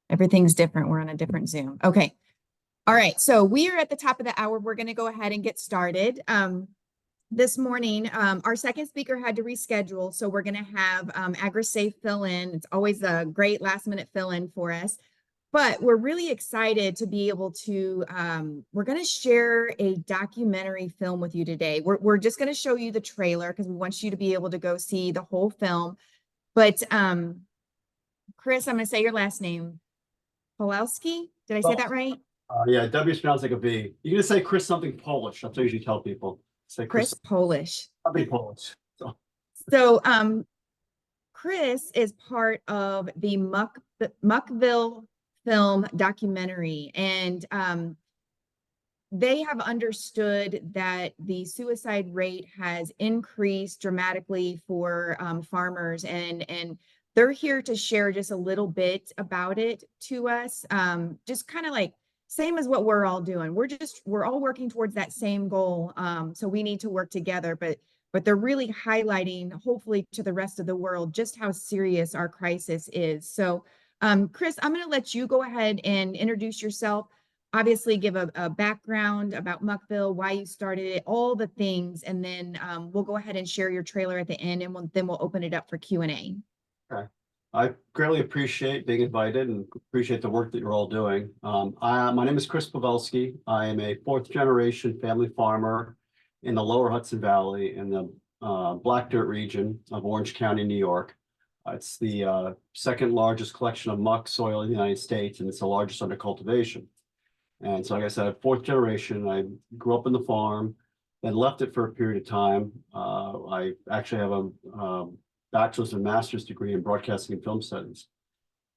Everything's different. We're on a different Zoom. Okay. All right. So we are at the top of the hour. We're going to go ahead and get started. This morning, our second speaker had to reschedule. So we're going to have AgriSafe fill in. It's always a great last minute fill in for us. But we're really excited to be able to, we're going to share a documentary film with you today. We're just going to show you the trailer because we want you to be able to go see the whole film. But Chris, I'm going to say your last name. Pawelski? Did I say that right? Yeah, W is pronounced like a V. You can say Chris something Polish. That's what I usually tell people. Say Chris Polish. Something Polish. So Chris is part of the Muckville film documentary, and they have understood that the suicide rate has increased dramatically for farmers, and they're here to share just a little bit about it to us. Just kind of like same as what we're all doing. We're all working towards that same goal. So we need to work together, but they're really highlighting, hopefully to the rest of the world, just how serious our crisis is. So Chris, I'm going to let you go ahead and introduce yourself. Obviously give a background about Muckville, why you started it, all the things, and then we'll go ahead and share your trailer at the end, and then we'll open it up for Q&A. Okay. I greatly appreciate being invited and appreciate the work that you're all doing. My name is Chris Pawelski. I am a fourth generation family farmer in the lower Hudson Valley in the Black Dirt region of Orange County, New York. It's the second largest collection of muck soil in the United States, and it's the largest under cultivation. And so, like I said, fourth generation, I grew up in the farm, then left it for a period of time. I actually have a bachelor's and master's degree in broadcasting and film studies.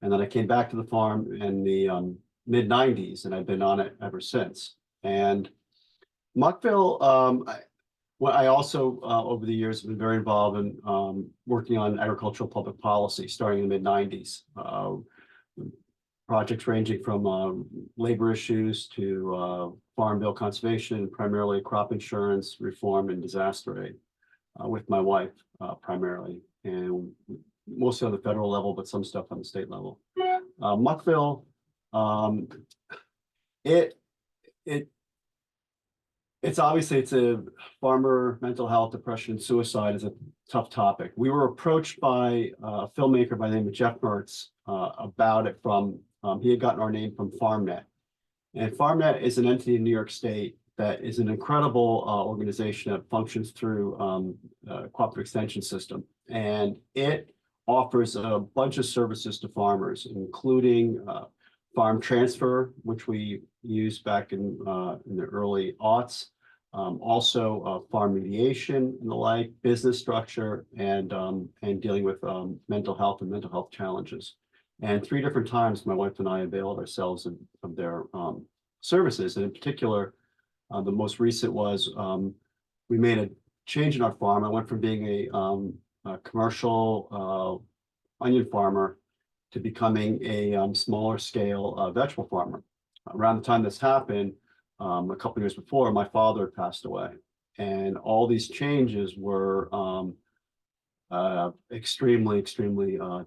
And then I came back to the farm in the mid-90s, and I've been on it ever since. And Muckville, I also, over the years, have been very involved in working on agricultural public policy, starting in the mid-90s. Projects ranging from labor issues to farm bill conservation, primarily crop insurance reform and disaster aid with my wife primarily, and mostly on the federal level, but some stuff on the state level. Muckville, it's obviously, it's a farmer mental health, depression, and suicide is a tough topic. We were approached by a filmmaker by the name of Jeff Mertz about it from, he had gotten our name from FarmNet. And FarmNet is an entity in New York State that is an incredible organization that functions through a cooperative extension system. And it offers a bunch of services to farmers, including farm transfer, which we used back in the early aughts. Also farm mediation and the like, business structure, and dealing with mental health and mental health challenges. And 3 different times, my wife and I availed ourselves of their services. And in particular, the most recent was we made a change in our farm. I went from being a commercial onion farmer to becoming a smaller scale vegetable farmer. Around the time this happened, a couple of years before, my father passed away, and all these changes were extremely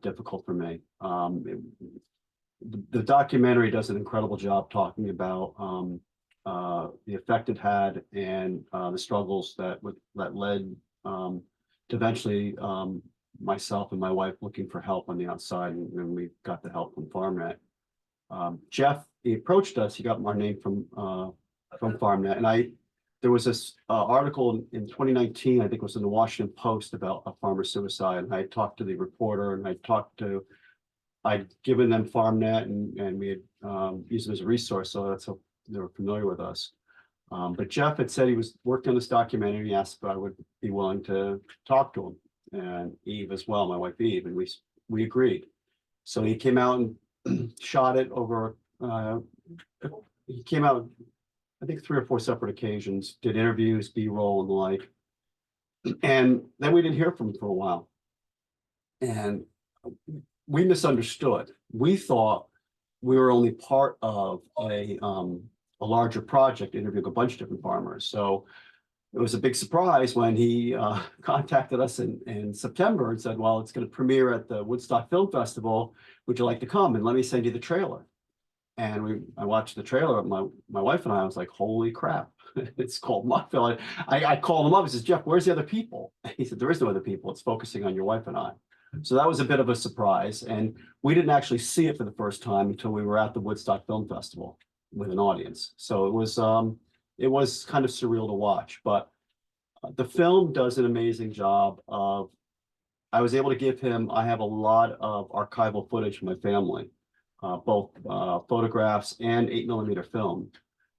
difficult for me. The documentary does an incredible job talking about the effect it had and the struggles that led to eventually myself and my wife looking for help on the outside, and we got the help from FarmNet. Jeff, he approached us. He got our name from FarmNet, and there was this article in 2019, I think it was in the Washington Post, about a farmer suicide. And I talked to the reporter, and I'd given them FarmNet, and we had used it as a resource, so that's how they were familiar with us. But Jeff had said he was working on this documentary. He asked if I would be willing to talk to him, and Eve as well, my wife Eve, and we agreed. So he came out and shot it over. He came out, I think, 3 or 4 separate occasions, did interviews, B-roll, and the like. And then we didn't hear from him for a while. And we misunderstood. We thought we were only part of a larger project, interviewing a bunch of different farmers. So it was a big surprise when he contacted us in September and said, well, it's going to premiere at the Woodstock Film Festival. Would you like to come? And let me send you the trailer. And I watched the trailer. My wife and I was like, holy crap, it's called Muckville. I called him up and says, Jeff, where's the other people? And he said, there is no other people. It's focusing on your wife and I. So that was a bit of a surprise. And we didn't actually see it for the first time until we were at the Woodstock Film Festival with an audience. So it was kind of surreal to watch, but the film does an amazing job of, I was able to give him, I have a lot of archival footage from my family, both photographs and 8mm film,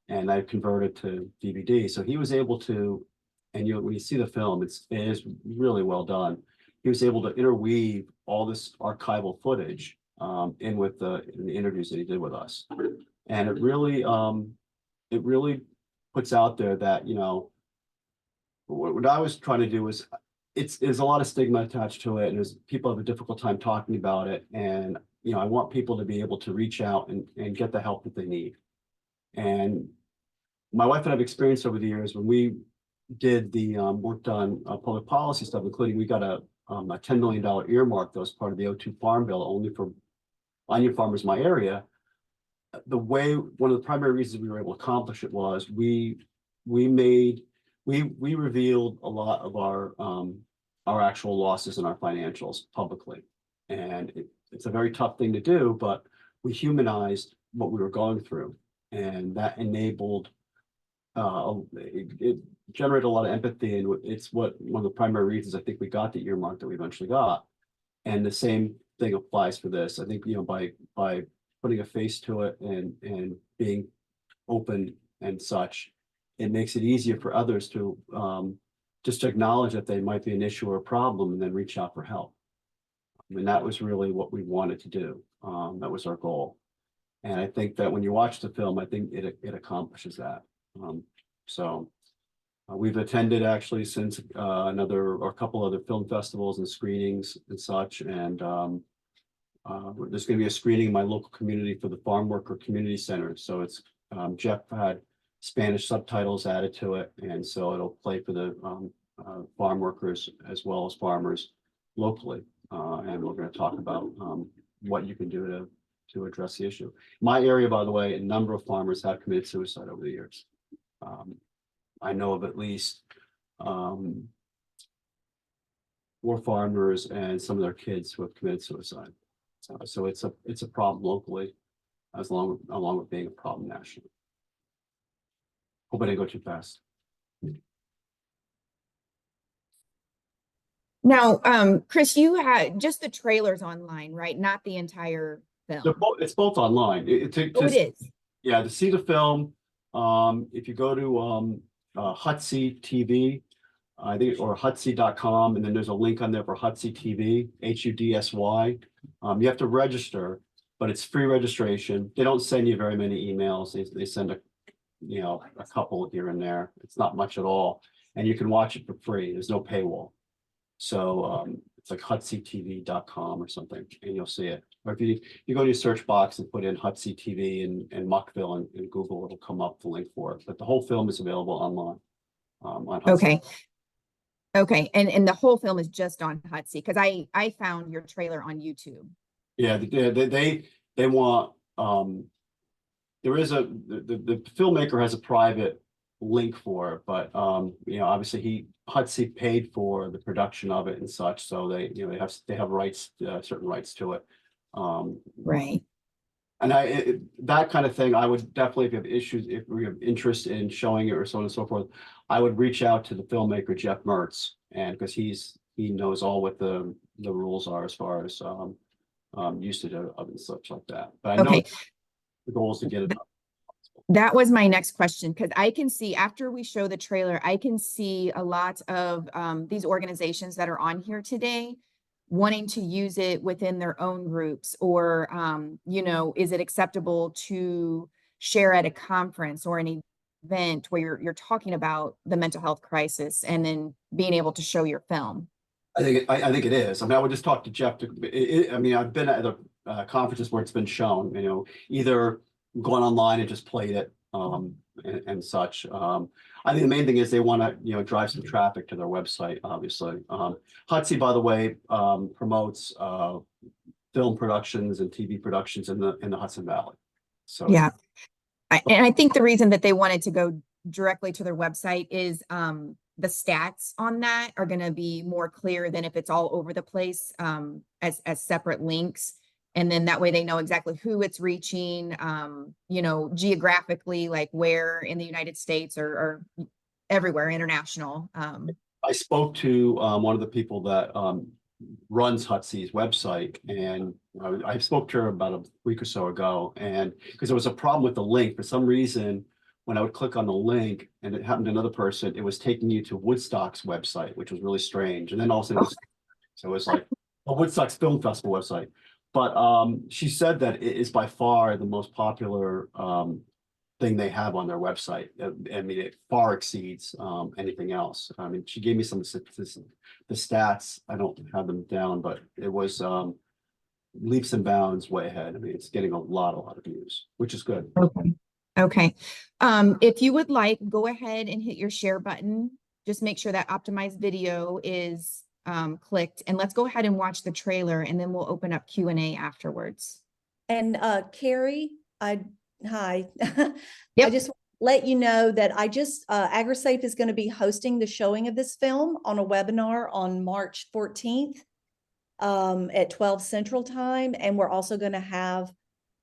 and I've converted to DVD. So he was able to, and when you see the film, it is really well done. He was able to interweave all this archival footage in with in the interviews that he did with us. And it really puts out there that, you know, what I was trying to do was, there's a lot of stigma attached to it, and people have a difficult time talking about it. And, you know, I want people to be able to reach out and get the help that they need. And my wife and I have experienced over the years when we did the worked on public policy stuff, including we got a $10 million earmark that was part of the O2 Farm Bill only for onion farmers in my area. One of the primary reasons we were able to accomplish it was we revealed a lot of our actual losses and our financials publicly. And it's a very tough thing to do, but we humanized what we were going through. And that enabled, it generated a lot of empathy. And it's one of the primary reasons I think we got the earmark that we eventually got. And the same thing applies for this. I think, you know, by putting a face to it and being open and such, it makes it easier for others to just to acknowledge that they might be an issue or a problem and then reach out for help. I mean, that was really what we wanted to do. That was our goal. And I think that when you watch the film, I think it accomplishes that. We've attended actually since a couple other film festivals and screenings and such. And there's going to be a screening in my local community for the Farm Worker Community Center. So it's Jeff had Spanish subtitles added to it, and so it'll play for the farm workers as well as farmers locally. And we're going to talk about what you can do to address the issue. My area, by the way, a number of farmers have committed suicide over the years. I know of at least 4 farmers and some of their kids who have committed suicide. So it's a problem locally, along with being a problem nationally. Hope I didn't go too fast. Now, Chris, you had just the trailers online, right? Not the entire film. It's both online. It is. Yeah, to see the film, if you go to Hutsy TV, I think, or hutsy.com, and then there's a link on there for Hutsy TV, HUDSY. You have to register, but it's free registration. They don't send you very many emails. They send a couple here and there. It's not much at all. And you can watch it for free. There's no paywall. So it's like hutsytv.com or something, and you'll see it. Or if you go to your search box and put in Hutsy TV and Muckville in Google, it'll come up the link for it. But the whole film is available online. On Hutsy. Okay. And the whole film is just on Hutsy, because I found your trailer on YouTube. Yeah, they want the filmmaker has a private link for it, but obviously Hutsy paid for the production of it and such, so they have rights, certain rights to it. Right. And that kind of thing, I would definitely, if you have issues, if we have interest in showing it or so on and so forth, I would reach out to the filmmaker Jeff Mertz, and because he knows all what the rules are as far as usage of and such like that. But I know the goal is to get it up. That was my next question, because I can see after we show the trailer, I can see a lot of these organizations that are on here today wanting to use it within their own groups, or, is it acceptable to share at a conference or an event where you're talking about the mental health crisis and then being able to show your film? I think it is. I mean, I would just talk to Jeff. I've been at other conferences where it's been shown, either going online and just played it and such. I think the main thing is they want to, drive some traffic to their website, obviously. Hutsy, by the way, promotes film productions and TV productions in the Hudson Valley. So Yeah. And I think the reason that they wanted to go directly to their website is the stats on that are going to be more clear than if it's all over the place as separate links. And then that way they know exactly who it's reaching, geographically, like where in the United States or everywhere international. I spoke to one of the people that runs Hutsy's website, and I spoke to her about a week or so ago, and because there was a problem with the link for some reason, when I would click on the link and it happened to another person, it was taking you to Woodstock's website, which was really strange. And then all of a sudden, so it was like a Woodstock's Film Festival website. But she said that it is by far the most popular thing they have on their website. I mean, it far exceeds anything else. I mean, she gave me some the stats. I don't have them down, but it was leaps and bounds way ahead. I mean, it's getting a lot of views, which is good. Okay. Okay. If you would like, go ahead and hit your share button. Just make sure that optimized video is clicked, and let's go ahead and watch the trailer, and then we'll open up Q&A afterwards. And Carrie, hi. Yep. I just let you know that AgriSafe is going to be hosting the showing of this film on a webinar on March 14th at 12 Central Time. And we're also going to have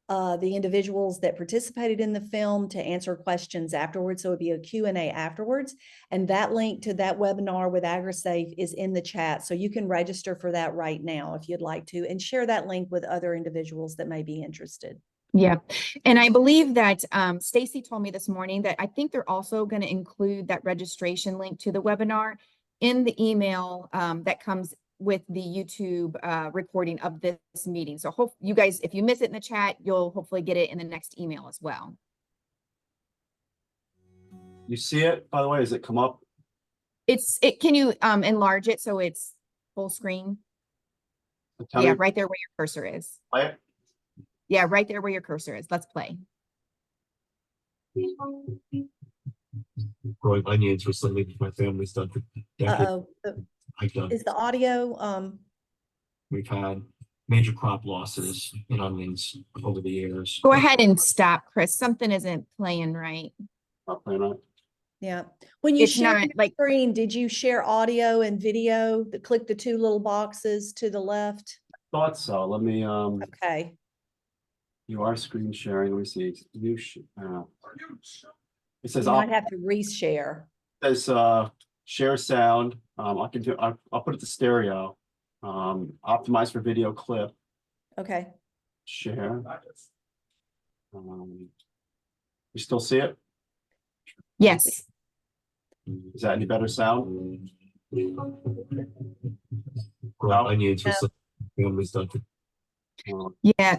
the individuals that participated in the film to answer questions afterwards. So it'll be a Q&A afterwards. And that link to that webinar with AgriSafe is in the chat. So you can register for that right now if you'd like to, and share that link with other individuals that may be interested. Yeah. And I believe that Stacy told me this morning that I think they're also going to include that registration link to the webinar in the email that comes with the YouTube recording of this meeting. So hope you guys, if you miss it in the chat, you'll hopefully get it in the next email as well. You see it, by the way, does it come up? Can you enlarge it so it's full screen? Yeah, right there where your cursor is. Play it? Yeah, right there where your cursor is. Let's play. Growing onions was something my family's done for decades. I've done. Is the audio? We've had major crop losses in onions over the years. Go ahead and stop, Chris. Something isn't playing right. Not playing right. Yeah. When you share not like screen, did you share audio and video? Click the two little boxes to the left. Thought so. Let me Okay. You are screen sharing. Let me see. It says You might have to reshare. It says share sound. I'll put it to stereo. Optimize for video clip. Okay. Share. You still see it? yes. Is that any better sound? Growing onions was something my family's done for. Yeah.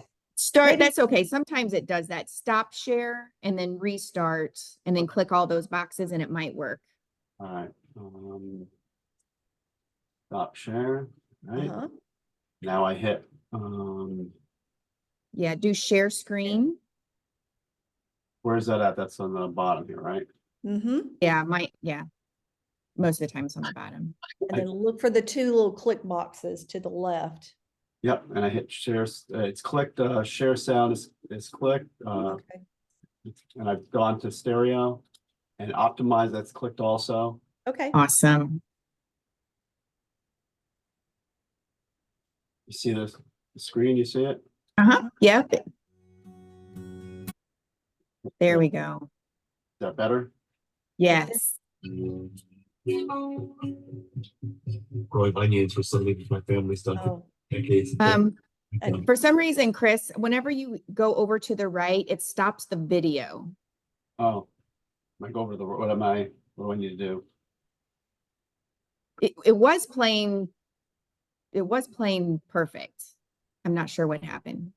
That's okay. Sometimes it does that. Stop share and then restart and then click all those boxes and it might work. All right. Stop share. Right. Now I hit Yeah, do share screen. where is that at? That's on the bottom here, right? Yeah, most of the time it's on the bottom. And then look for the two little click boxes to the left. Yep, and I hit share. It's clicked. Share sound is clicked. Okay. And I've gone to stereo and optimize. That's clicked also. Okay. Awesome. You see the screen? You see it? Yep. There we go. Is that better? Yes. Growing onions was something my family's done for decades. And for some reason, Chris, whenever you go over to the right, it stops the video. Oh, I go over to the what do I need to do? It was playing perfect. I'm not sure what happened.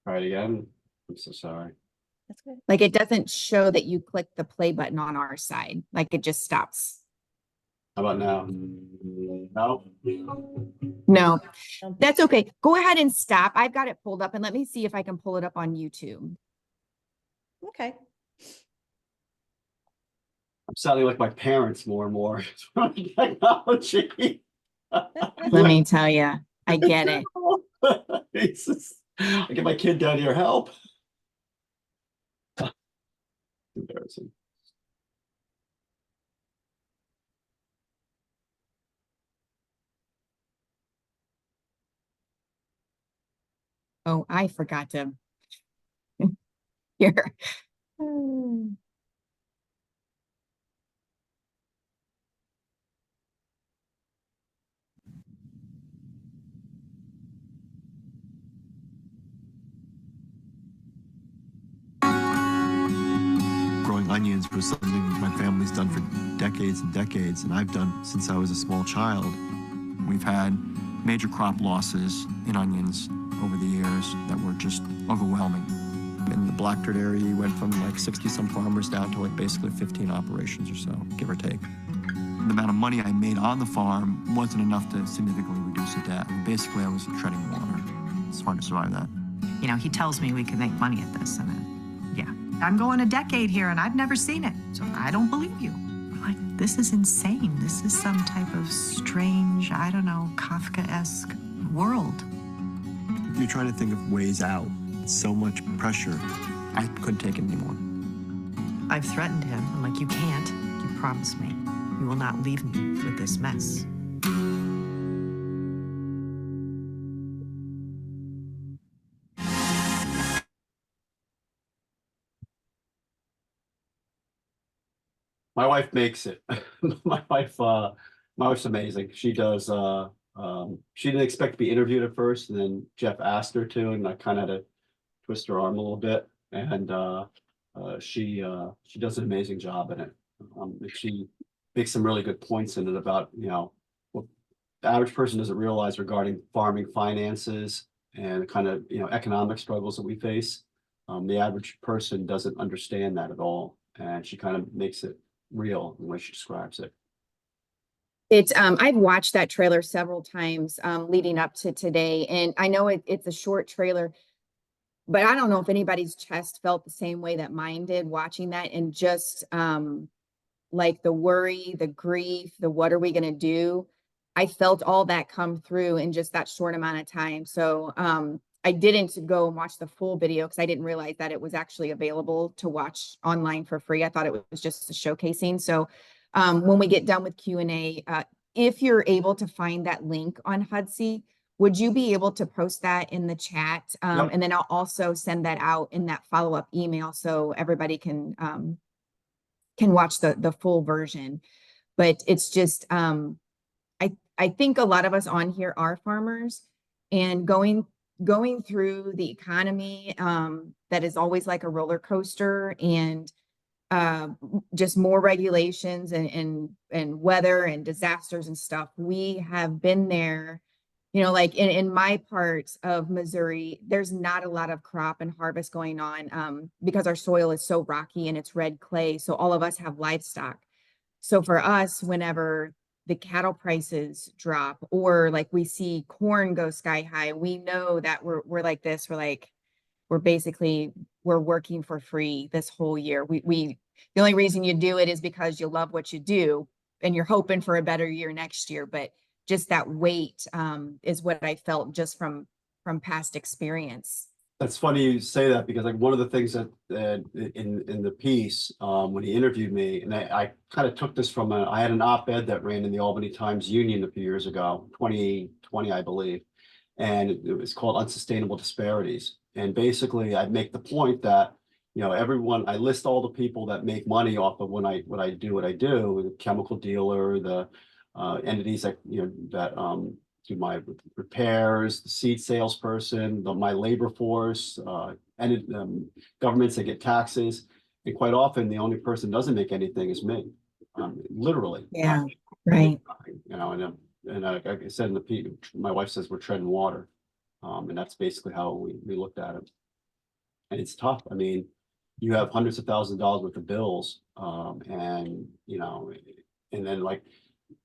Try it again. I'm so sorry. That's good. Like it doesn't show that you click the play button on our side. Like it just stops. How about now? No? No, that's okay. Go ahead and stop. I've got it pulled up and let me see if I can pull it up on YouTube. Okay. I'm sounding like my parents more and more. Technology. Let me tell you, I get it. It's just, I get my kid down here, help. Embarrassing. Oh, I forgot to here. Growing onions was something my family's done for decades and decades, and I've done since I was a small child. We've had major crop losses in onions over the years that were just overwhelming. In the Black Dirt area, you went from like 60-some farmers down to like basically 15 operations or so, give or take. The amount of money I made on the farm wasn't enough to significantly reduce the debt. And basically, I was treading water. It's hard to survive that. You know, he tells me we can make money at this, and yeah. I'm going a decade here, and I've never seen it, so I don't believe you. Like, this is insane. This is some type of strange, I don't know, Kafka-esque world. You're trying to think of ways out. So much pressure. I couldn't take it anymore. I've threatened him. I'm like, you can't. You promise me. You will not leave me with this mess. My wife makes it. My wife's amazing. She does, she didn't expect to be interviewed at first, and then Jeff asked her to, and I kind of had to twist her arm a little bit. And she does an amazing job in it. She makes some really good points in it about, you know, what the average person doesn't realize regarding farming finances and kind of, you know, economic struggles that we face. The average person doesn't understand that at all. And she kind of makes it real in the way she describes it. It's I've watched that trailer several times leading up to today, and I know it's a short trailer, but I don't know if anybody's chest felt the same way that mine did watching that, and just like the worry, the grief, the what are we going to do? I felt all that come through in just that short amount of time. So I didn't go and watch the full video because I didn't realize that it was actually available to watch online for free. I thought it was just a showcasing. So when we get done with Q&A, if you're able to find that link on Hudsy, would you be able to post that in the chat? Yep. And then I'll also send that out in that follow-up email so everybody can watch the full version. But it's just, I think a lot of us on here are farmers, and going through the economy that is always like a roller coaster, and just more regulations and weather and disasters and stuff. We have been there, you know, like in my part of Missouri, there's not a lot of crop and harvest going on because our soil is so rocky and it's red clay. So all of us have livestock. So for us, whenever the cattle prices drop, or like we see corn go sky high, we know that we're like this. We're basically working for free this whole year. The only reason you do it is because you love what you do and you're hoping for a better year next year. But just that weight is what I felt just from past experience. That's funny you say that, because like one of the things that in the piece when he interviewed me, and I kind of took this from I had an op-ed that ran in the Albany Times Union a few years ago, 2020, I believe, and it was called Unsustainable Disparities. And basically, I make the point that, you know, I list all the people that make money off of what I do, the chemical dealer, the entities that, you know, that do my repairs, the seed salesperson, my labor force, and governments that get taxes. And quite often, the only person that doesn't make anything is me, literally. Yeah, right. You know, and like I said in the piece, my wife says we're treading water. And that's basically how we looked at it. And it's tough. I mean, you have hundreds of thousands of dollars worth of bills. And, you know, and then like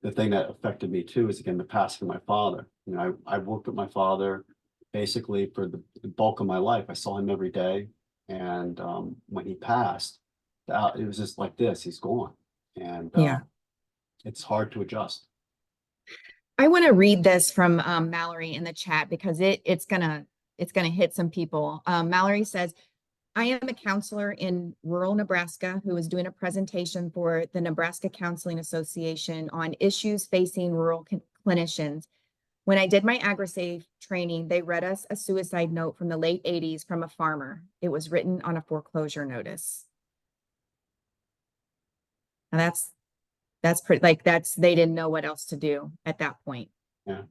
the thing that affected me too is, again, the passing of my father. You know, I worked with my father basically for the bulk of my life. I saw him every day. And when he passed, it was just like this, he's gone. And Yeah. it's hard to adjust. I want to read this from Mallory in the chat because it's gonna hit some people. Mallory says, I am a counselor in rural Nebraska who is doing a presentation for the Nebraska Counseling Association on issues facing rural clinicians. When I did my AgriSafe training, they read us a suicide note from the late 80s from a farmer. It was written on a foreclosure notice. And that's pretty, like, they didn't know what else to do at that point. Yeah.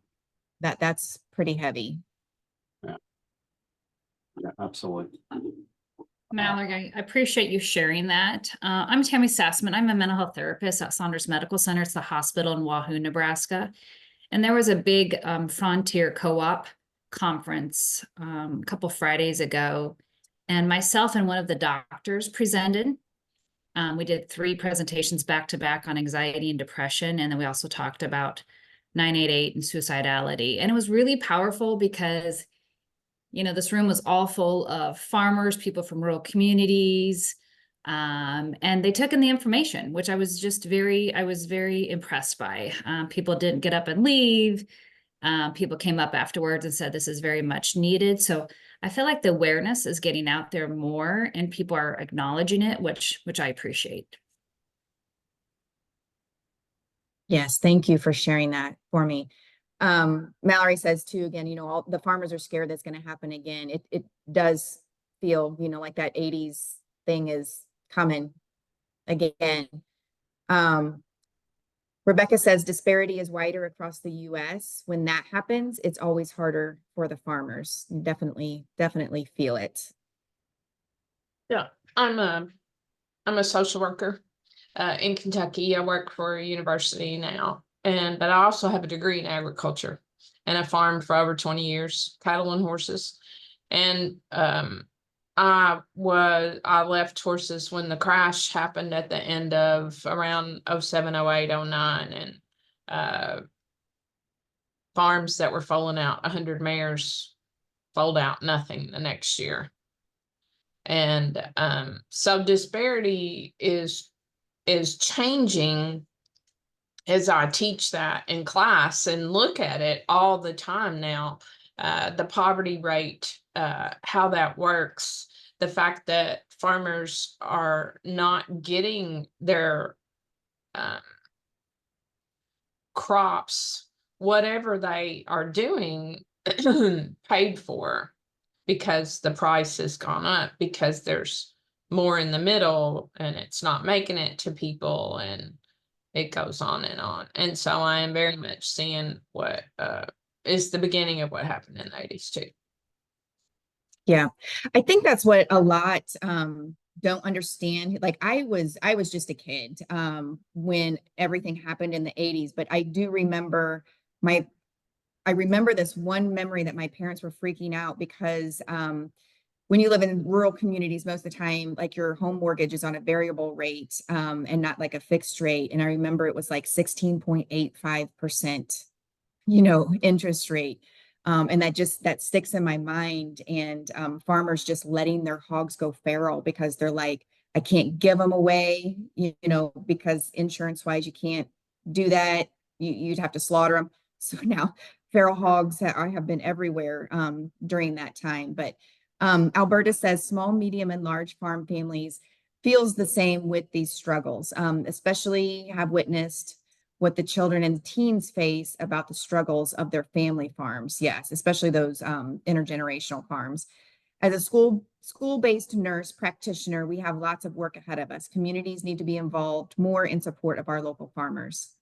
That's pretty heavy. Yeah, absolutely. Mallory, I appreciate you sharing that. I'm Tammy Sassman. I'm a mental health therapist at Saunders Medical Center. It's the hospital in Wahoo, Nebraska. And there was a big Frontier Co-op conference a couple Fridays ago. And myself and one of the doctors presented. We did 3 presentations back to back on anxiety and depression. And then we also talked about 988 and suicidality. And it was really powerful because, you know, this room was all full of farmers, people from rural communities, and they took in the information, which I was very impressed by. People didn't get up and leave. People came up afterwards and said, this is very much needed. So I feel like the awareness is getting out there more and people are acknowledging it, which I appreciate. Yes, thank you for sharing that for me. Mallory says too, again, you know, all the farmers are scared that's going to happen again. It does feel, you know, like that 80s thing is coming again. Rebecca says disparity is wider across the US. When that happens, it's always harder for the farmers. You definitely feel it. Yeah, I'm a social worker in Kentucky. I work for a university now, but I also have a degree in agriculture, and I farmed for over 20 years, cattle and horses. And I left horses when the crash happened at the end of around 07, 08, 09, and farms that were foaling out, 100 mares foaled out nothing the next year. And so disparity is changing as I teach that in class and look at it all the time now. The poverty rate, how that works, the fact that farmers are not getting their crops, whatever they are doing, paid for, because the price has gone up, because there's more in the middle and it's not making it to people, and it goes on and on. And so I am very much seeing what is the beginning of what happened in the 80s too. Yeah, I think that's what a lot don't understand. Like I was just a kid when everything happened in the 80s, but I do remember I remember this one memory that my parents were freaking out because when you live in rural communities, most of the time, like your home mortgage is on a variable rate and not like a fixed rate. And I remember it was like 16.85%, you know, interest rate. And that sticks in my mind. And farmers just letting their hogs go feral because they're like, I can't give them away, you know, because insurance wise, you can't do that. You'd have to slaughter them. So now feral hogs have been everywhere during that time. But Alberta says small, medium, and large farm families feels the same with these struggles, especially have witnessed what the children and teens face about the struggles of their family farms. Yes, especially those intergenerational farms. As a school-based nurse practitioner, we have lots of work ahead of us. Communities need to be involved more in support of our local farmers.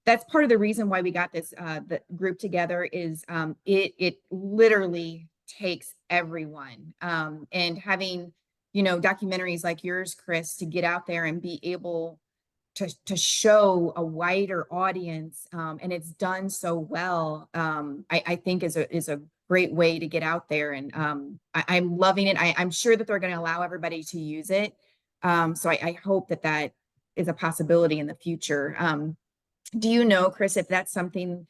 That's part of the reason why we got this the group together is it literally takes everyone and having, you know, documentaries like yours, Chris, to get out there and be able to show a wider audience and it's done so well. I think is a great way to get out there, and I'm loving it. I'm sure that they're going to allow everybody to use it. So I hope that is a possibility in the future. Do you know, Chris, if that's something,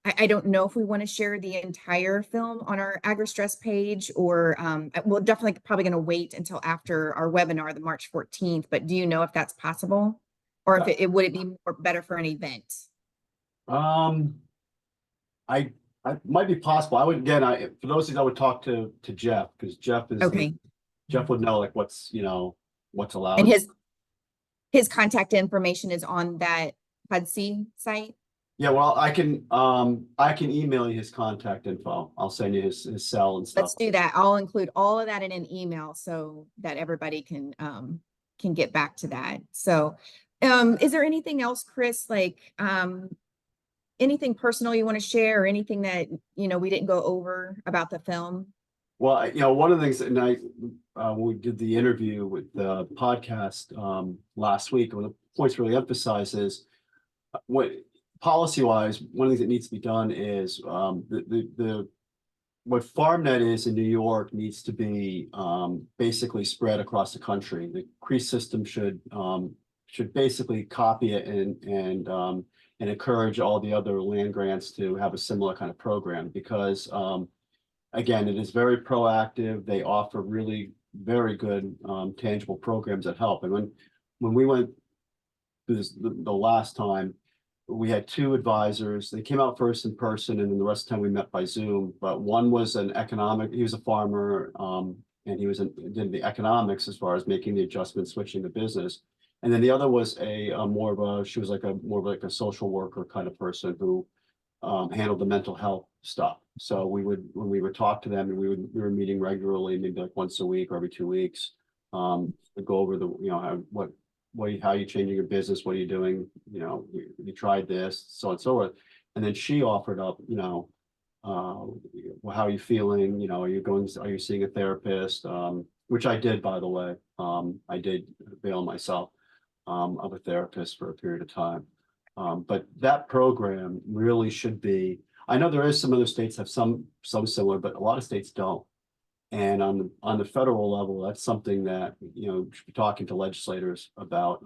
I don't know if we want to share the entire film on our AgriStress page, or we're definitely probably going to wait until after our webinar, the March 14th, but do you know if that's possible? Or if it would it be better for an event? I might be possible. I would, again, for those things I would talk to Jeff, because Jeff is, Okay, Jeff would know like what's allowed. and his contact information is on that HUD-C site? Yeah, well, I can email you his contact info. I'll send you his cell and stuff. Let's do that. I'll include all of that in an email so that everybody can get back to that. So, is there anything else, Chris, like, anything personal you want to share or anything that, we didn't go over about the film? Well, one of the things, and when we did the interview with the podcast last week, one of the points really emphasized is what policy-wise, one of the things that needs to be done is what FarmNet is in New York needs to be basically spread across the country. The CREASE system should basically copy it and encourage all the other land grants to have a similar kind of program, because again, it is very proactive. They offer really very good tangible programs that help. And when we went through this the last time, we had 2 advisors. They came out first in person, and then the rest of the time we met by Zoom. But one was he was a farmer, and he did the economics as far as making the adjustment, switching the business. And then the other was she was more like a social worker kind of person who handled the mental health stuff. So when we would talk to them, and we were meeting regularly, maybe like once a week or every 2 weeks, to go over how are you changing your business? What are you doing? You tried this, so on and so forth. And then she offered up, well, how are you feeling? Are you seeing a therapist? Which I did, by the way. I did avail myself of a therapist for a period of time. But that program really should be, I know there is some other states have some similar, but a lot of states don't. And on the federal level, that's something that, we should be talking to legislators about.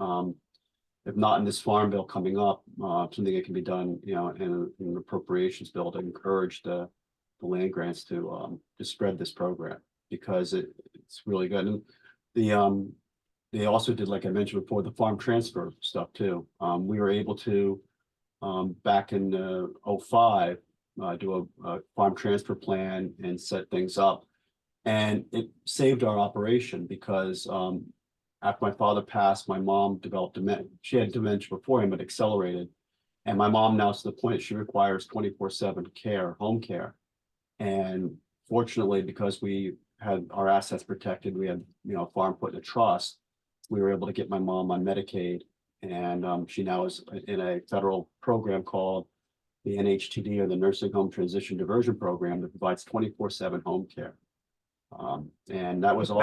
If not in this farm bill coming up, something that can be done, in an appropriations bill to encourage the land grants to spread this program, because it's really good. And they also did, like I mentioned before, the farm transfer stuff too. We were able to, back in 2005, do a farm transfer plan and set things up. And it saved our operation, because after my father passed, my mom developed dementia. She had dementia before him, but accelerated. And my mom now is to the point that she requires 24/7 care, home care. And fortunately, because we had our assets protected, we had, a farm put in a trust, we were able to get my mom on Medicaid. And she now is in a federal program called the NHTD, or the Nursing Home Transition Diversion Program, that provides 24/7 home care. And that was all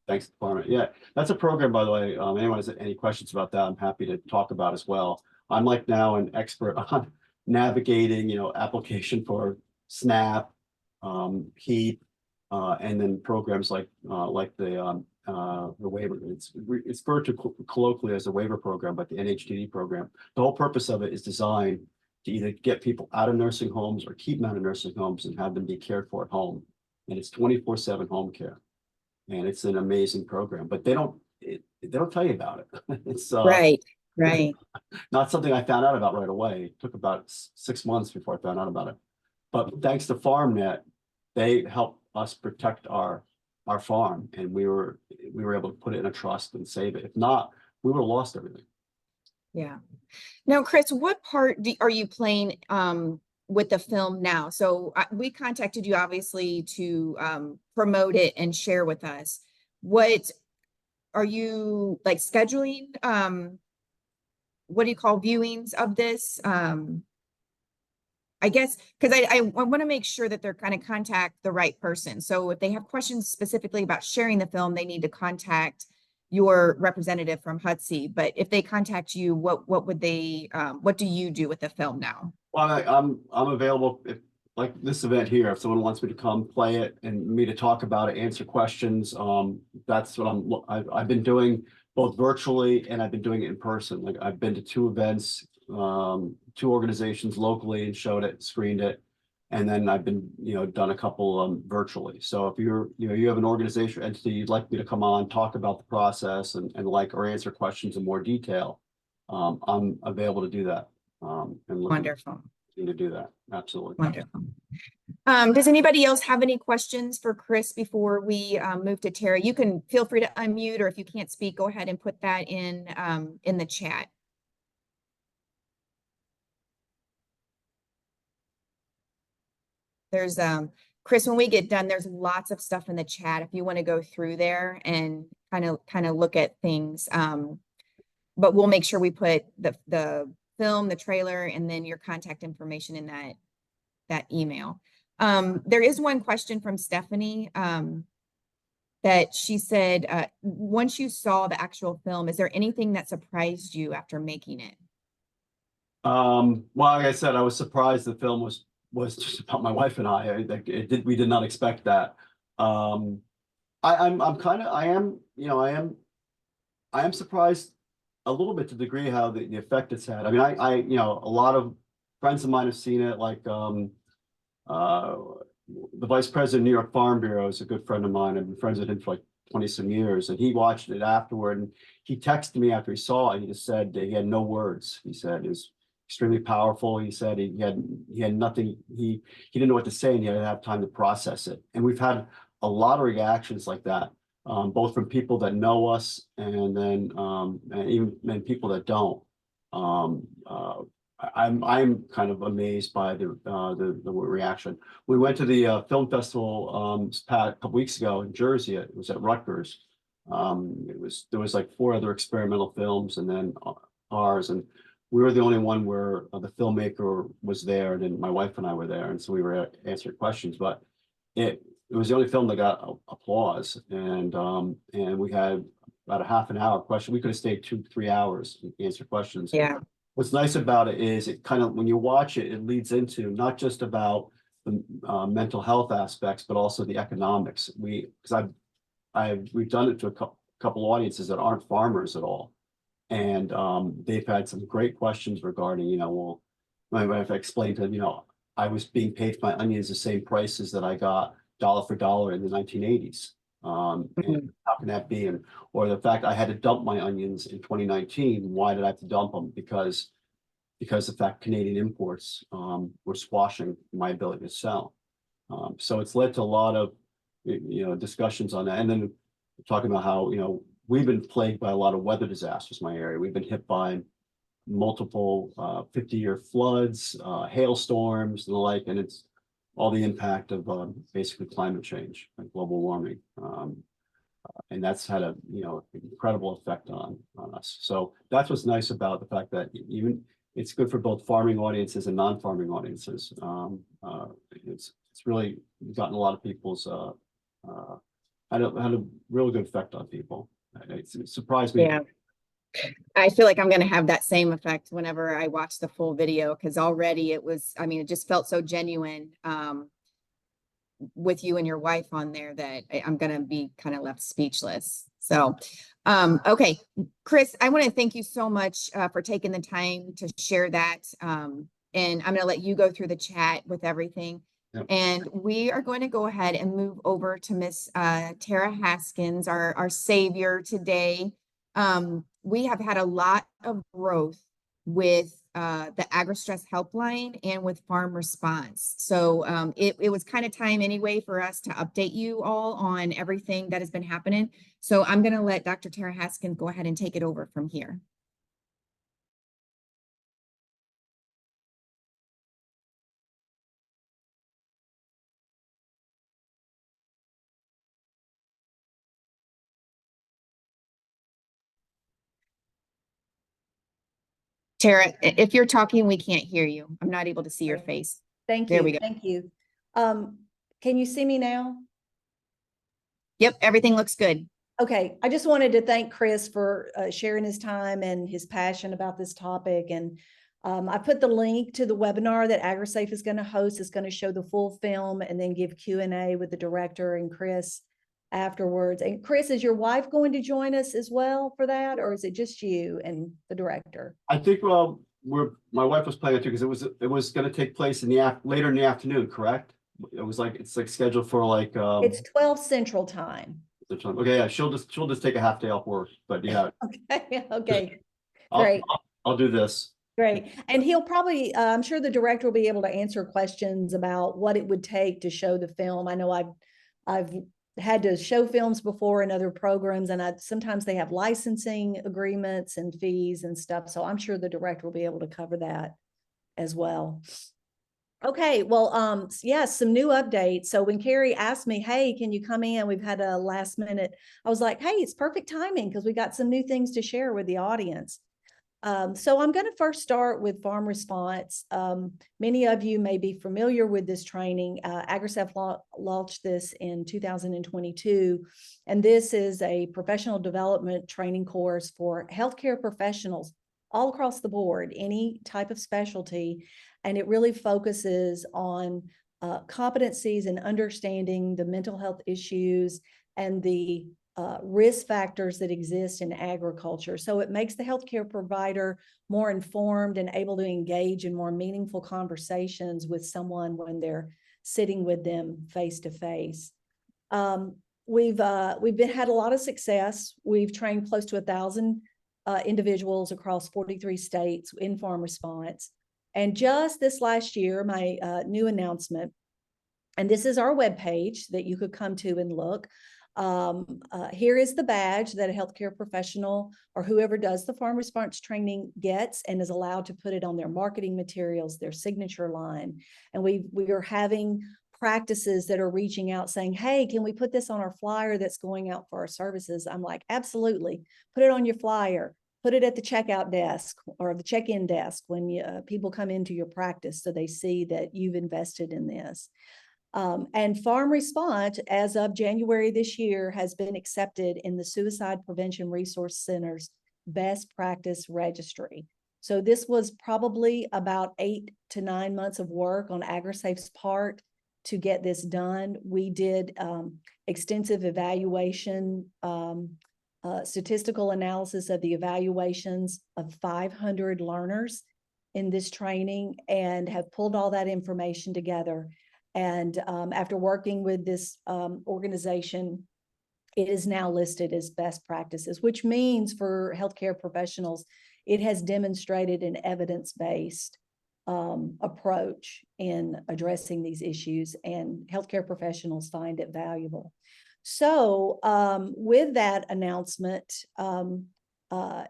thanks to the farm. Yeah, that's a program, by the way. Anyone has any questions about that, I'm happy to talk about as well. I'm like now an expert on navigating, application for SNAP, HEAP, and then programs like the waiver. It's referred to colloquially as a waiver program, but the NHTD program. The whole purpose of it is designed to either get people out of nursing homes or keep them out of nursing homes and have them be cared for at home. And it's 24/7 home care, and it's an amazing program. But they don't tell you about it. It's Right. not something I found out about right away. It took about 6 months before I found out about it. But thanks to FarmNet, they helped us protect our farm, and we were able to put it in a trust and save it. If not, we would have lost everything. Yeah. Now, Chris, what part are you playing with the film now? So we contacted you obviously to promote it and share with us. What are you like scheduling? What do you call viewings of this? I guess, because I want to make sure that they're kind of contact the right person. So if they have questions specifically about sharing the film, they need to contact your representative from HUD-C. But if they contact you, what would they, what do you do with the film now? Well, I'm available if, like this event here, if someone wants me to come play it and me to talk about it, answer questions. That's what I've been doing both virtually, and I've been doing it in person. Like I've been to 2 events, 2 organizations locally, and showed it, screened it. And then I've been, done a couple virtually. So if you have an organization or entity you'd like me to come on, talk about the process and or answer questions in more detail, I'm available to do that. And looking Wonderful, to do that. Absolutely. wonderful. Does anybody else have any questions for Chris before we move to Tara? You can feel free to unmute, or if you can't speak, go ahead and put that in the chat. There's Chris, when we get done, there's lots of stuff in the chat if you want to go through there and kind of look at things. But we'll make sure we put the film, the trailer, and then your contact information in that email. There is one question from Stephanie that she said, once you saw the actual film, is there anything that surprised you after making it? Well, like I said, I was surprised the film was just about my wife and I. We did not expect that. I am surprised a little bit to the degree how the effect it's had. I mean, a lot of friends of mine have seen it, like the vice president of New York Farm Bureau is a good friend of mine. I've been friends with him for like 20 some years, and he watched it afterward, and he texted me after he saw it. He just said that he had no words. He said it was extremely powerful. He said he had nothing, he didn't know what to say, and he had to have time to process it. And we've had a lot of reactions like that, both from people that know us and then and even people that don't. I'm kind of amazed by the reaction. We went to the film festival a couple weeks ago in Jersey. It was at Rutgers. There was like 4 other experimental films and then ours, and we were the only one where the filmmaker was there, and then my wife and I were there, and so we were answering questions. But it was the only film that got applause, and we had about a half an hour question. We could have stayed 2-3 hours and answer questions. Yeah. What's nice about it is it kind of, when you watch it, it leads into not just about the mental health aspects, but also the economics. We've done it to a couple audiences that aren't farmers at all. And they've had some great questions regarding, well, my wife explained to them, I was being paid for my onions the same prices that I got dollar for dollar in the 1980s. And how can that be? Or the fact I had to dump my onions in 2019. Why did I have to dump them? Because the fact Canadian imports were squashing my ability to sell. So it's led to a lot of discussions on that. And then talking about how we've been plagued by a lot of weather disasters in my area. We've been hit by multiple 50-year floods, hailstorms, and the like, and it's all the impact of basically climate change and global warming. And that's had a incredible effect on us. So that's what's nice about the fact that even it's good for both farming audiences and non-farming audiences. It's really gotten a lot of people's had a really good effect on people. It surprised me. Yeah. I feel like I'm going to have that same effect whenever I watch the full video, because already it just felt so genuine with you and your wife on there that I'm going to be kind of left speechless. So, okay, Chris, I want to thank you so much for taking the time to share that. And I'm going to let you go through the chat with everything. Yep. And we are going to go ahead and move over to Miss Tara Haskins, our savior today. We have had a lot of growth with the AgriStress Helpline and with Farm Response. So it was kind of time anyway for us to update you all on everything that has been happening. So I'm going to let Dr. Tara Haskins go ahead and take it over from here. Tara, if you're talking, we can't hear you. I'm not able to see your face. Thank There you. we go. Thank you. Can you see me now? Yep, everything looks good. Okay, I just wanted to thank Chris for sharing his time and his passion about this topic. And I put the link to the webinar that AgriSafe is going to host. It's going to show the full film and then give Q&A with the director and Chris afterwards. And Chris, is your wife going to join us as well for that, or is it just you and the director? I think my wife was planning it too, because it was going to take place later in the afternoon, correct? It's scheduled for like it's 12 Central Time. Okay, yeah, she'll just take a half day off work, but yeah. Okay, okay, I'll, great. I'll do this. Great. And he'll probably, I'm sure the director will be able to answer questions about what it would take to show the film. I know I've had to show films before in other programs, and sometimes they have licensing agreements and fees and stuff. So I'm sure the director will be able to cover that as well. Okay, well, yeah, some new updates. So when Carrie asked me, hey, can you come in? We've had a last minute. I was like, hey, it's perfect timing because we got some new things to share with the audience. So I'm going to first start with farm response. Many of you may be familiar with this training. AgriStress launched this in 2022, and this is a professional development training course for healthcare professionals all across the board, any type of specialty, and it really focuses on competencies and understanding the mental health issues and the risk factors that exist in agriculture. So it makes the healthcare provider more informed and able to engage in more meaningful conversations with someone when they're sitting with them face to face. We've had a lot of success. We've trained close to 1,000 individuals across 43 states in farm response. And just this last year, my new announcement, and this is our webpage that you could come to and look. Here is the badge that a healthcare professional or whoever does the farm response training gets and is allowed to put it on their marketing materials, their signature line. And we are having practices that are reaching out saying, hey, can we put this on our flyer that's going out for our services? I'm like, absolutely. Put it on your flyer. Put it at the checkout desk or the check-in desk when people come into your practice so they see that you've invested in this. And farm response, as of January this year, has been accepted in the Suicide Prevention Resource Center's best practice registry. So this was probably about 8 to 9 months of work on AgriSafe's part to get this done. We did extensive evaluation, statistical analysis of the evaluations of 500 learners in this training and have pulled all that information together. And after working with this organization, it is now listed as best practices, which means for healthcare professionals, it has demonstrated an evidence-based approach in addressing these issues, and healthcare professionals find it valuable. So with that announcement,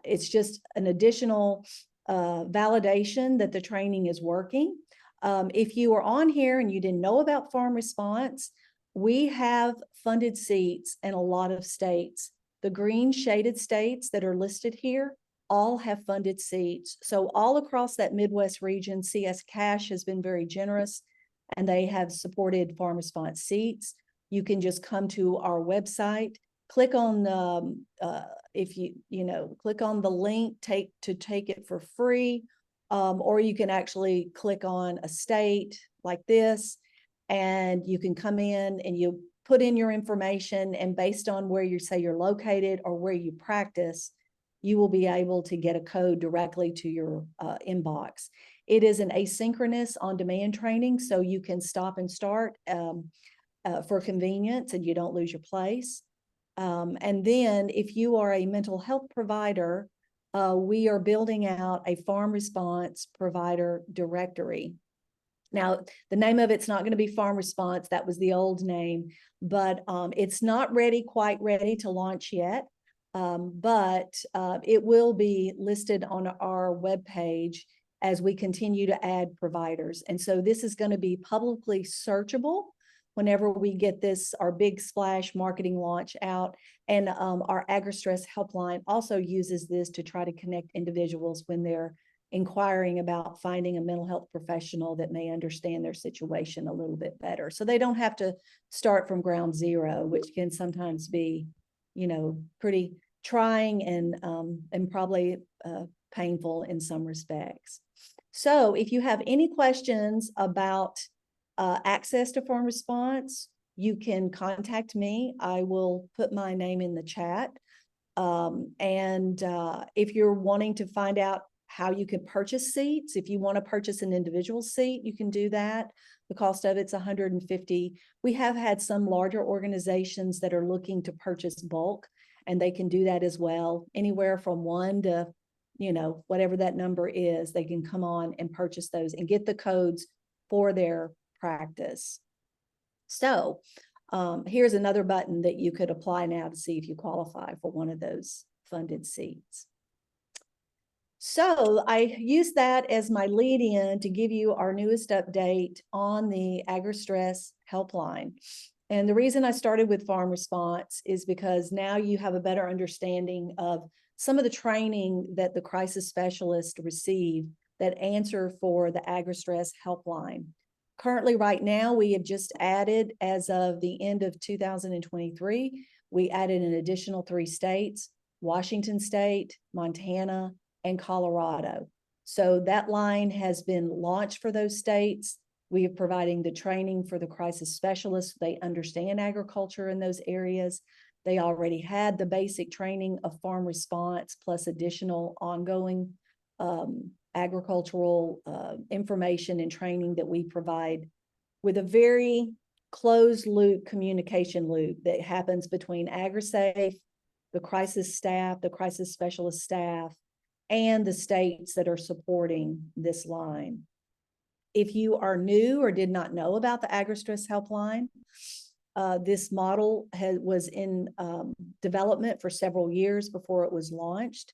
it's just an additional validation that the training is working. If you are on here and you didn't know about farm response, we have funded seats in a lot of states. The green shaded states that are listed here all have funded seats. So all across that Midwest region, CS Cash has been very generous and they have supported farm response seats. You can just come to our website, click on the, click on the link to take it for free. Or you can actually click on a state like this, and you can come in and you put in your information, and based on where you say you're located or where you practice, you will be able to get a code directly to your inbox. It is an asynchronous on-demand training, so you can stop and start for convenience and you don't lose your place. And then if you are a mental health provider, we are building out a farm response provider directory. Now, the name of it's not going to be Farm Response. That was the old name, but it's not quite ready to launch yet. But it will be listed on our webpage as we continue to add providers. And so this is going to be publicly searchable whenever we get this, our big splash marketing launch out. And our AgriStress Helpline also uses this to try to connect individuals when they're inquiring about finding a mental health professional that may understand their situation a little bit better. So they don't have to start from ground zero, which can sometimes be, pretty trying and probably painful in some respects. So if you have any questions about access to farm response, you can contact me. I will put my name in the chat. If you're wanting to find out how you can purchase seats, if you want to purchase an individual seat, you can do that. The cost of it's $150. We have had some larger organizations that are looking to purchase bulk, and they can do that as well, anywhere from 1 to whatever that number is, they can come on and purchase those and get the codes for their practice. So here's another button that you could apply now to see if you qualify for one of those funded seats. So I use that as my lead in to give you our newest update on the AgriStress Helpline. And the reason I started with Farm Response is because now you have a better understanding of some of the training that the crisis specialists receive that answer for the AgriStress Helpline. Currently, right now, we have just added, as of the end of 2023, we added an additional 3 states, Washington State, Montana, and Colorado. So that line has been launched for those states. We are providing the training for the crisis specialists. They understand agriculture in those areas. They already had the basic training of farm response plus additional ongoing agricultural information and training that we provide with a very closed loop communication loop that happens between AgriSafe, the crisis staff, the crisis specialist staff, and the states that are supporting this line. If you are new or did not know about the AgriStress Helpline, this model was in development for several years before it was launched.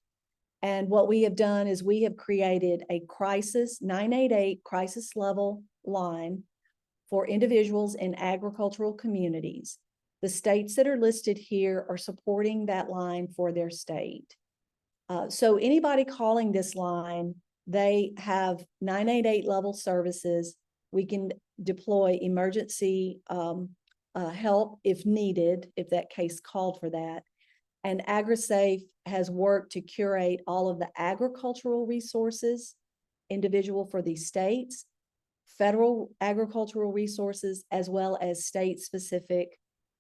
And what we have done is we have created a 988 crisis level line for individuals in agricultural communities. The states that are listed here are supporting that line for their state. So anybody calling this line, they have 988 level services. We can deploy emergency help if needed, if that case called for that. And AgriSafe has worked to curate all of the agricultural resources, individual for these states, federal agricultural resources, as well as state-specific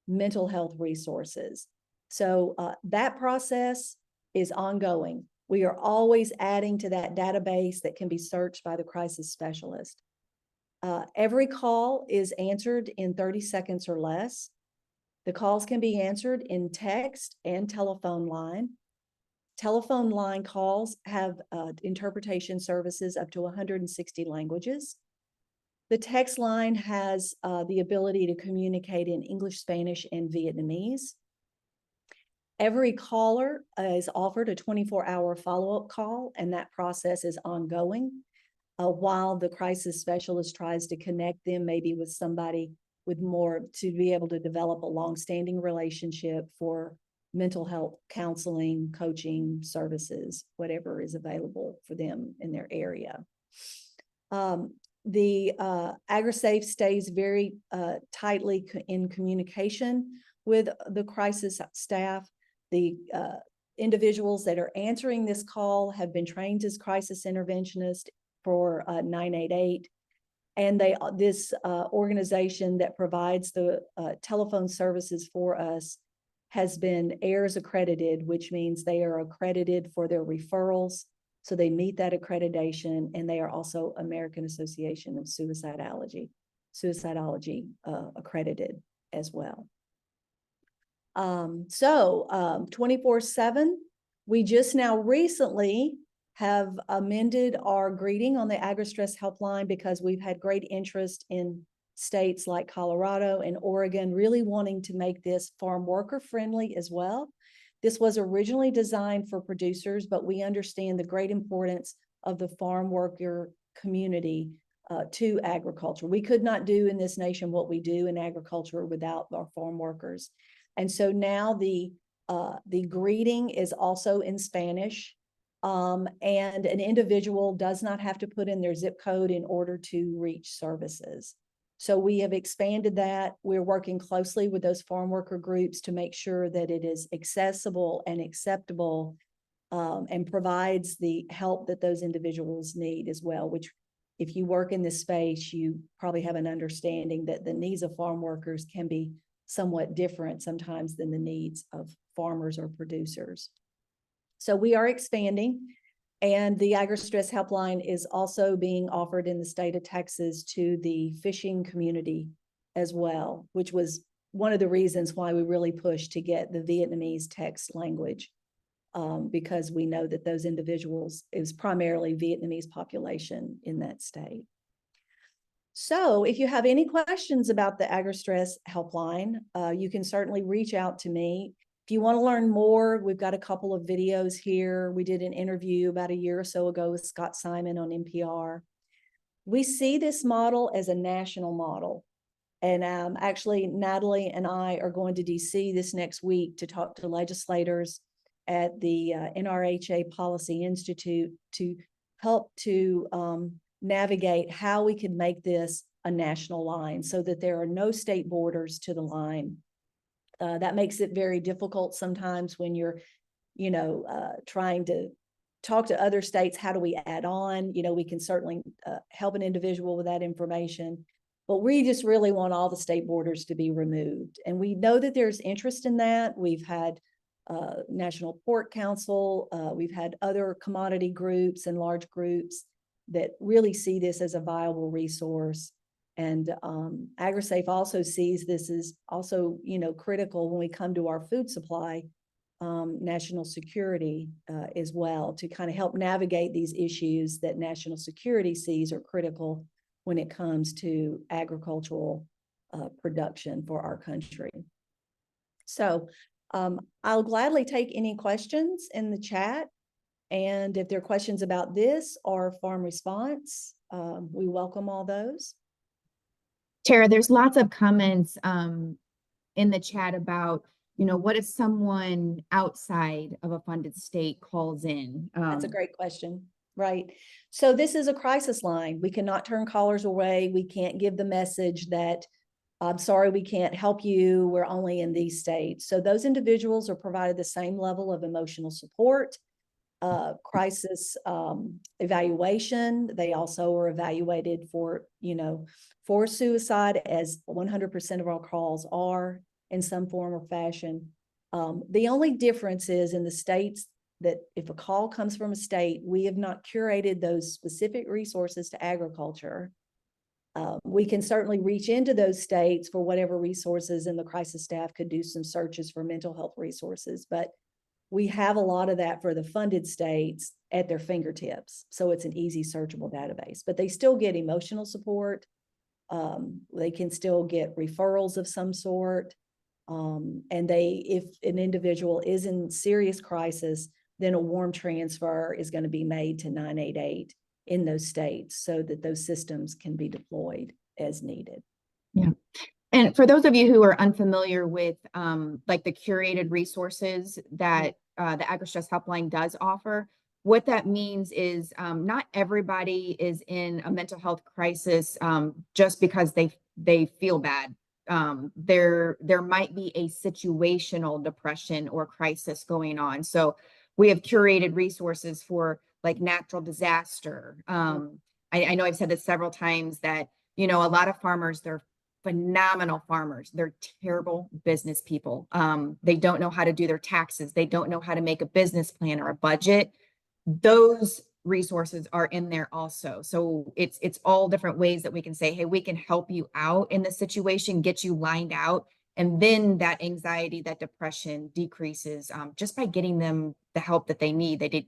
mental health resources. So that process is ongoing. We are always adding to that database that can be searched by the crisis specialist. Every call is answered in 30 seconds or less. The calls can be answered in text and telephone line. Telephone line calls have interpretation services up to 160 languages. The text line has the ability to communicate in English, Spanish, and Vietnamese. Every caller is offered a 24-hour follow-up call, and that process is ongoing while the crisis specialist tries to connect them maybe with somebody with more to be able to develop a long-standing relationship for mental health counseling, coaching services, whatever is available for them in their area. The AgriSafe stays very tightly in communication with the crisis staff. The individuals that are answering this call have been trained as crisis interventionists for 988. And this organization that provides the telephone services for us has been AIRS accredited, which means they are accredited for their referrals. So they meet that accreditation, and they are also American Association of Suicidology accredited as well. 24/7, we just now recently have amended our greeting on the AgriStress Helpline because we've had great interest in states like Colorado and Oregon really wanting to make this farm worker friendly as well. This was originally designed for producers, but we understand the great importance of the farm worker community to agriculture. We could not do in this nation what we do in agriculture without our farm workers. And so now the greeting is also in Spanish, and an individual does not have to put in their zip code in order to reach services. So we have expanded that. We're working closely with those farm worker groups to make sure that it is accessible and acceptable and provides the help that those individuals need as well, which if you work in this space, you probably have an understanding that the needs of farm workers can be somewhat different sometimes than the needs of farmers or producers. So we are expanding, and the AgriStress Helpline is also being offered in the state of Texas to the fishing community as well, which was one of the reasons why we really pushed to get the Vietnamese text language because we know that those individuals is primarily Vietnamese population in that state. So if you have any questions about the AgriStress helpline, you can certainly reach out to me. If you want to learn more, we've got a couple of videos here. We did an interview about a year or so ago with Scott Simon on NPR. We see this model as a national model. And actually, Natalie and I are going to DC this next week to talk to legislators at the NRHA Policy Institute to help to navigate how we can make this a national line so that there are no state borders to the line. That makes it very difficult sometimes when you're, trying to talk to other states. How do we add on? We can certainly help an individual with that information, but we just really want all the state borders to be removed. And we know that there's interest in that. We've had National Pork Council, we've had other commodity groups and large groups that really see this as a viable resource. And AgriSafe also sees this as also, critical when we come to our food supply, national security as well, to kind of help navigate these issues that national security sees are critical when it comes to agricultural production for our country. So I'll gladly take any questions in the chat. And if there are questions about this or farm response, we welcome all those. Tara, there's lots of comments in the chat about, what if someone outside of a funded state calls in? That's a great question, right? So this is a crisis line. We cannot turn callers away. We can't give the message that, I'm sorry, we can't help you. We're only in these states. So those individuals are provided the same level of emotional support, crisis evaluation. They also are evaluated for suicide, as 100% of our calls are in some form or fashion. The only difference is in the states that if a call comes from a state, we have not curated those specific resources to agriculture. We can certainly reach into those states for whatever resources, and the crisis staff could do some searches for mental health resources, but we have a lot of that for the funded states at their fingertips. So it's an easy searchable database, but they still get emotional support. They can still get referrals of some sort. And if an individual is in serious crisis, then a warm transfer is going to be made to 988 in those states so that those systems can be deployed as needed. Yeah. And for those of you who are unfamiliar with like the curated resources that the AgriStress Helpline does offer, what that means is not everybody is in a mental health crisis just because they feel bad. There might be a situational depression or crisis going on. So we have curated resources for like natural disaster. I know I've said this several times that, a lot of farmers, they're phenomenal farmers. They're terrible business people. They don't know how to do their taxes. They don't know how to make a business plan or a budget. Those resources are in there also. So it's all different ways that we can say, hey, we can help you out in this situation, get you lined out. And then that anxiety, that depression decreases just by getting them the help that they need. They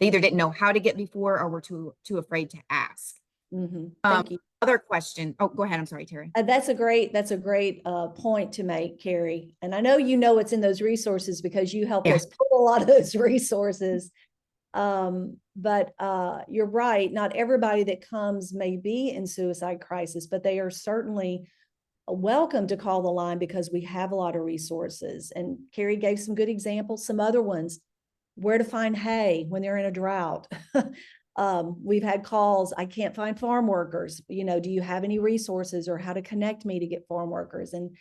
either didn't know how to get before or were too afraid to ask. Thank you. Other question. Oh, go ahead. I'm sorry, Terry. That's a great point to make, Carrie. And I know what's in those resources because you helped us pull a lot of those resources. But you're right. Not everybody that comes may be in suicide crisis, but they are certainly welcome to call the line because we have a lot of resources. And Carrie gave some good examples, some other ones, where to find hay when they're in a drought. We've had calls, I can't find farm workers. Do you have any resources or how to connect me to get farm workers? And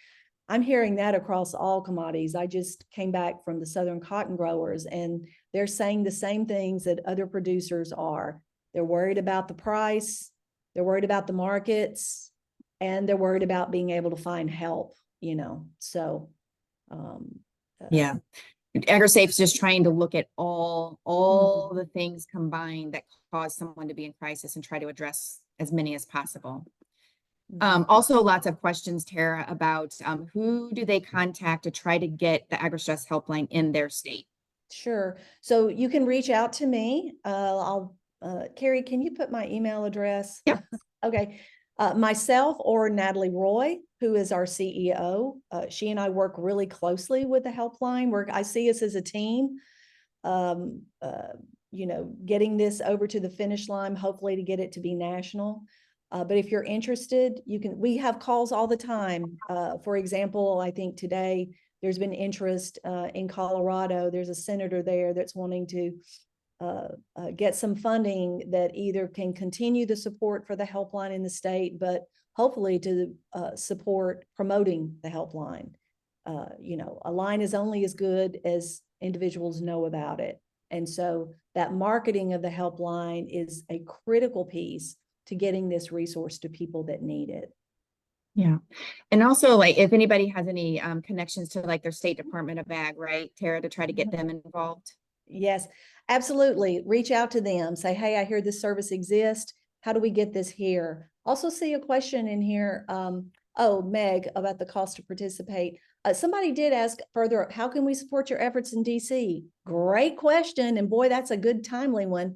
I'm hearing that across all commodities. I just came back from the Southern cotton growers and they're saying the same things that other producers are. They're worried about the price, they're worried about the markets, and they're worried about being able to find help, so. Yeah. AgriSafe is just trying to look at all the things combined that cause someone to be in crisis and try to address as many as possible. Also, lots of questions, Tara, about who do they contact to try to get the AgriStress Helpline in their state? Sure. So you can reach out to me. Carrie, can you put my email address? Yeah. Okay. Myself or Natalie Roy, who is our CEO. She and I work really closely with the helpline. I see us as a team. Getting this over to the finish line, hopefully to get it to be national. But if you're interested, we have calls all the time. For example, I think today there's been interest in Colorado. There's a senator there that's wanting to get some funding that either can continue the support for the helpline in the state, but hopefully to support promoting the helpline. A line is only as good as individuals know about it. And so that marketing of the helpline is a critical piece to getting this resource to people that need it. Yeah. And also, like, if anybody has any connections to like their State Department of Ag, right, Tara, to try to get them involved. Yes, absolutely. Reach out to them. Say, hey, I hear this service exists. How do we get this here? Also see a question in here. Meg, about the cost to participate. Somebody did ask further, how can we support your efforts in DC? Great question. And boy, that's a good timely one.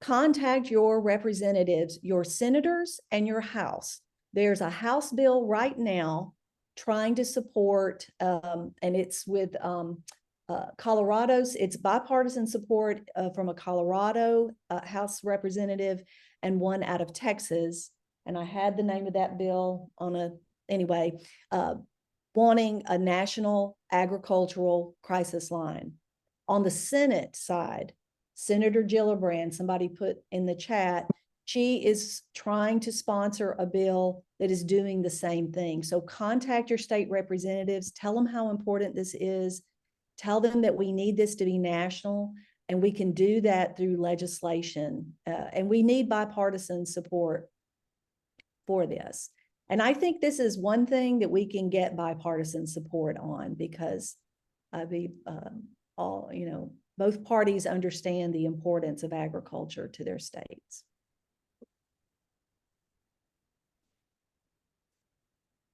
Contact your representatives, your senators and your House. There's a House bill right now trying to support, and it's with Colorado's, it's bipartisan support from a Colorado House representative and one out of Texas. And I had the name of that bill wanting a national agricultural crisis line. On the Senate side, Senator Gillibrand, somebody put in the chat, she is trying to sponsor a bill that is doing the same thing. So contact your state representatives, tell them how important this is, tell them that we need this to be national, and we can do that through legislation. And we need bipartisan support for this. And I think this is one thing that we can get bipartisan support on, because both parties understand the importance of agriculture to their states.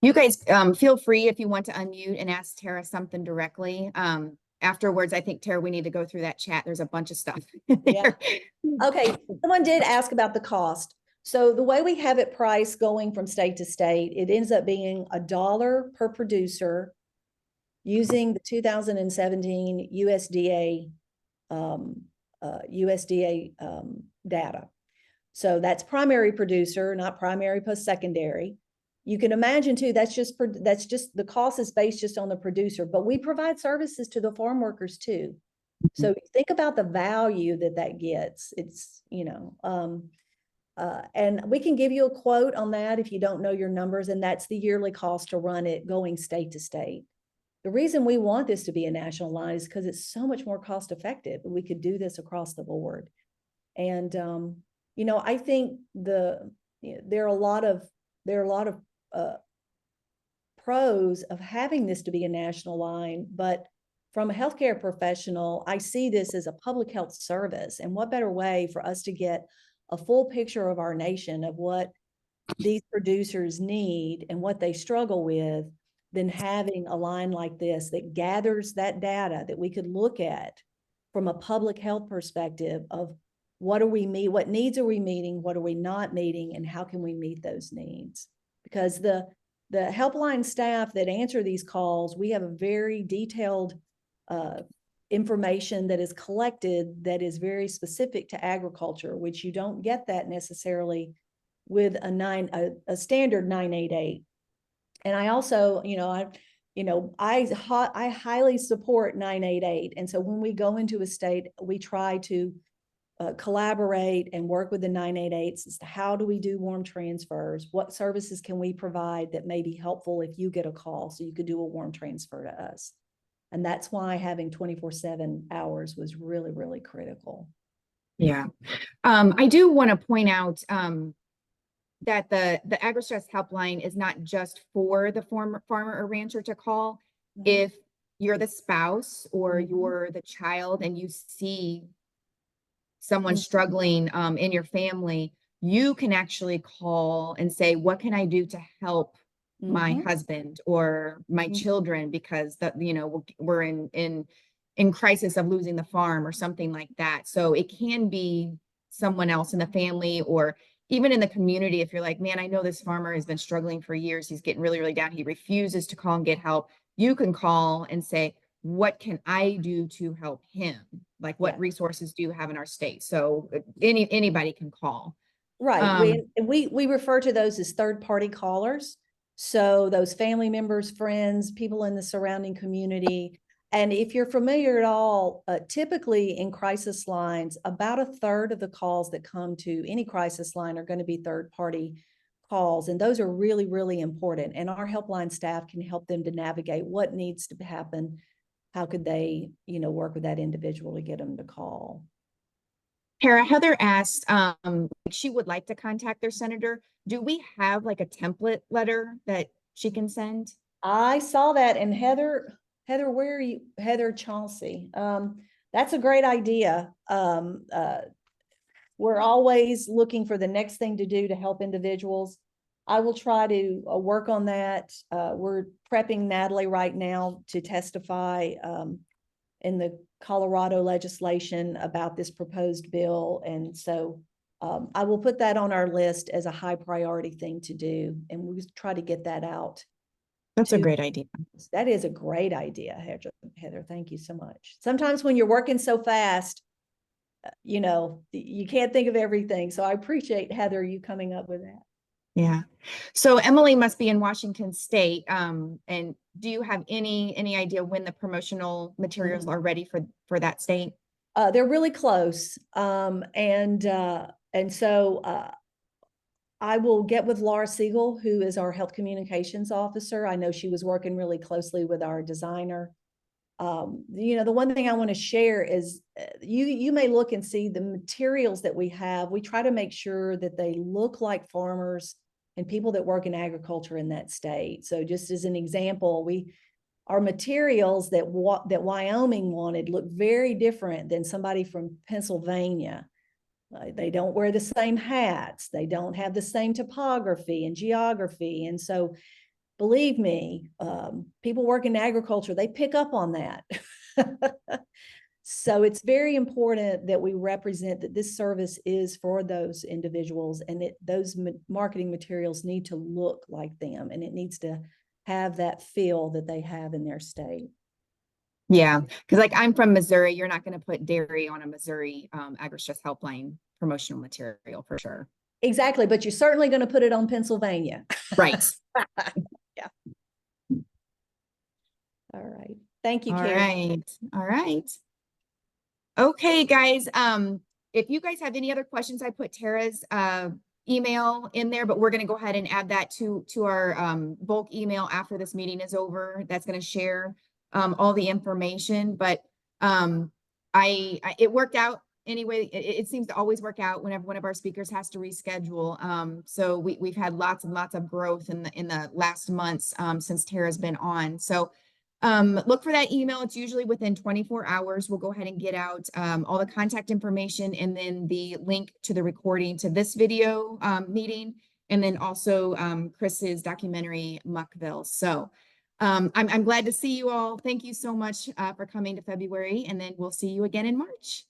You guys feel free if you want to unmute and ask Tara something directly. Afterwards, I think, Tara, we need to go through that chat. There's a bunch of stuff. Yeah. Okay, someone did ask about the cost. So the way we have it priced going from state to state, it ends up being $1 per producer using the 2017 USDA data. So that's primary producer, not primary plus secondary. You can imagine too, that's just the cost is based just on the producer, but we provide services to the farm workers too. So think about the value that gets. It's, and we can give you a quote on that if you don't know your numbers, and that's the yearly cost to run it going state to state. The reason we want this to be a national line is because it's so much more cost effective. We could do this across the board. And, I think there are a lot of pros of having this to be a national line, but from a healthcare professional, I see this as a public health service. And what better way for us to get a full picture of our nation, of what these producers need and what they struggle with, than having a line like this that gathers that data that we could look at from a public health perspective of what needs are we meeting, what are we not meeting, and how can we meet those needs? Because the helpline staff that answer these calls, we have a very detailed information that is collected that is very specific to agriculture, which you don't get that necessarily with a standard 988. And I also, I highly support 988. And so when we go into a state, we try to collaborate and work with the 988s as to how do we do warm transfers? What services can we provide that may be helpful if you get a call so you could do a warm transfer to us? And that's why having 24/7 hours was really, really critical. Yeah. I do want to point out that the AgriStress helpline is not just for the farmer or rancher to call. Mm-hmm. If you're the spouse or mm-hmm. you're the child and you see someone mm-hmm. struggling in your family, you can actually call and say, what can I do to help mm-hmm. my husband or my mm-hmm. children? Because we're in in crisis of losing the farm or something like that. So it can be someone else in the family or even in the community. If you're like, man, I know this farmer has been struggling for years. He's getting really, really down. He refuses to call and get help. You can call and say, what can I do to help him? Like, what resources do you have in our state? So anybody can call. Right. We refer to those as third-party callers. So those family members, friends, people in the surrounding community. And if you're familiar at all, typically in crisis lines, about a third of the calls that come to any crisis line are going to be third-party calls. And those are really, really important. And our helpline staff can help them to navigate what needs to happen. How could they, work with that individual to get them to call? Tara, Heather asked, she would like to contact their senator. Do we have like a template letter that she can send? I saw that, and Heather, where are you? Heather Chauncey. That's a great idea. We're always looking for the next thing to do to help individuals. I will try to work on that. We're prepping Natalie right now to testify in the Colorado legislation about this proposed bill. And so I will put that on our list as a high priority thing to do. And we'll try to get that out. That's a great idea. That is a great idea, Heather. Thank you so much. Sometimes when you're working so fast, you can't think of everything. So I appreciate, Heather, you coming up with that. Yeah. So Emily must be in Washington State. And do you have any idea when the promotional materials are ready for that state? They're really close. And so I will get with Laura Siegel, who is our health communications officer. I know she was working really closely with our designer. The one thing I want to share is you may look and see the materials that we have. We try to make sure that they look like farmers and people that work in agriculture in that state. So just as an example, our materials that Wyoming wanted look very different than somebody from Pennsylvania. They don't wear the same hats. They don't have the same topography and geography. And so believe me, people work in agriculture, they pick up on that. So it's very important that we represent that this service is for those individuals, and those marketing materials need to look like them, and it needs to have that feel that they have in their state. Yeah, because like I'm from Missouri, you're not going to put dairy on a Missouri AgriStress Helpline promotional material for sure. Exactly, but you're certainly going to put it on Pennsylvania. Right. Yeah. All right. Thank you, All Karen. All right. Okay, guys. If you guys have any other questions, I put Tara's email in there, but we're going to go ahead and add that to our bulk email after this meeting is over. That's going to share all the information. But it worked out anyway. It seems to always work out whenever one of our speakers has to reschedule. So we've had lots and lots of growth in the last months since Tara's been on. So look for that email. It's usually within 24 hours. We'll go ahead and get out all the contact information and then the link to the recording to this video meeting, and then also Chris's documentary Muckville. So I'm glad to see you all. Thank you so much for coming to February, and then we'll see you again in March.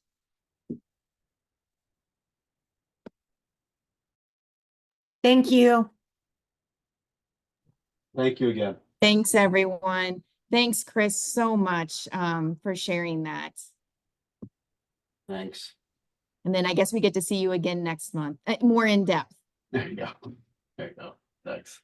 Thank you. Thank you again. Thanks, everyone. Thanks, Chris, so much for sharing that. Thanks. And then I guess we get to see you again next month, more in depth. There you go. There you go. Thanks.